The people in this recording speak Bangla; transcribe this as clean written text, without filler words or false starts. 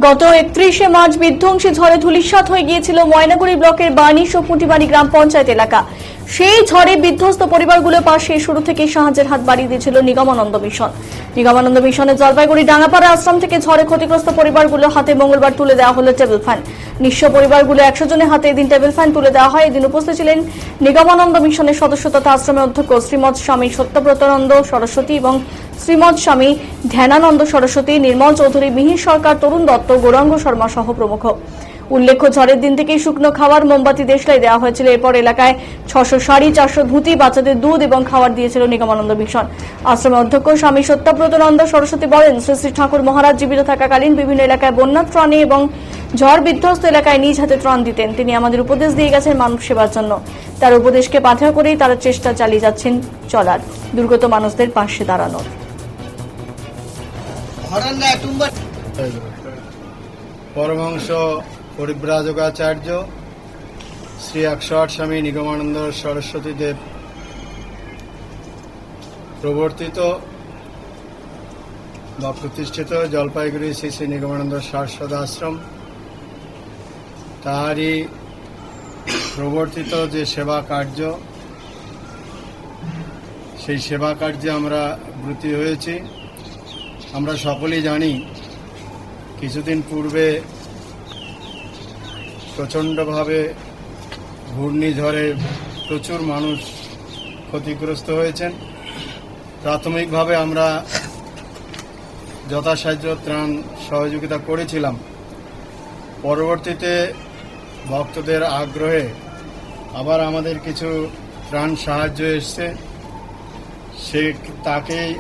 গত 31শে মার্চ বিধ্বংসী ঝড়ে ধূলিসাৎ হয়ে গিয়েছিল ময়নাগুড়ি ব্লকের বার্নিশ ও পুঁটিবাড়ি গ্রাম পঞ্চায়েত এলাকা। সেই ঝড়ে বিধ্বস্ত পরিবারগুলোর পাশে শুরু থেকে সাহায্যের হাত বাড়িয়ে দিয়েছিল নিগমানন্দ মিশন। নিগমানন্দ মিশনের জলপাইগুড়ি ডাঙ্গাপাড়া আশ্রম থেকে ঝড়ে ক্ষতিগ্রস্ত পরিবারগুলোর হাতে মঙ্গলবার তুলে দেওয়া হলো টেবিল ফ্যান। নিঃস্ব পরিবারগুলো 100 জনের হাতে এদিন টেবিল ফ্যান তুলে দেওয়া হয়। এদিন উপস্থিত ছিলেন নিগমানন্দ মিশনের সদস্য তথা আশ্রমের অধ্যক্ষ শ্রীমৎ স্বামী সত্যব্রতানন্দ সরস্বতী এবং শ্রীমৎ স্বামী ধ্যানানন্দ সরস্বতী, নির্মল চৌধুরী, মিহির সরকার, তরুণ দত্ত, গৌরাঙ্গ শর্মা সহ প্রমুখ। উল্লেখ্য, ঝড়ের দিন থেকেই শুকনো খাবার, মোমবাতি, দেশলাই দেওয়া হয়েছিল। এরপর এলাকায় 600 শাড়ি, 400 ধুতি, বাচ্চাদের দুধ এবং খাবার দিয়েছিল নিগমানন্দ মিশন। আশ্রমের অধ্যক্ষ স্বামী সত্যব্রতানন্দ সরস্বতী বলেন, শ্রী শ্রী ঠাকুর মহারাজ জীবিত থাকাকালীন বিভিন্ন এলাকায় বন্যা ত্রাণে এবং ঝড় বিধ্বস্ত এলাকায় নিজ হাতে ত্রাণ দিতেন। তিনি আমাদের উপদেশ দিয়ে গেছেন মানব সেবার জন্য। তার উপদেশকে পাথেয় করেই তারা চেষ্টা চালিয়ে যাচ্ছেন চলার, দুর্গত মানুষদের পাশে দাঁড়ানোর। পরমহংস পরিব্রাজকাচার্য শ্রী 108 স্বামী নিগমানন্দ সরস্বতী দেব প্রবর্তিত বা প্রতিষ্ঠিত জলপাইগুড়ি শ্রী শ্রী নিগমানন্দ সারস্বত আশ্রম, তাহারই প্রবর্তিত যে সেবা কার্য, সেই সেবা কার্যে আমরা ব্রতী হয়েছি। আমরা সকলেই জানি, কিছুদিন পূর্বে প্রচণ্ডভাবে ঘূর্ণিঝড়ে প্রচুর মানুষ ক্ষতিগ্রস্ত হয়েছেন। প্রাথমিকভাবে আমরা যথাসাধ্য ত্রাণ সহযোগিতা করেছিলাম। পরবর্তীতে ভক্তদের আগ্রহে আবার আমাদের কিছু ত্রাণ সাহায্য এসছে, তাকেই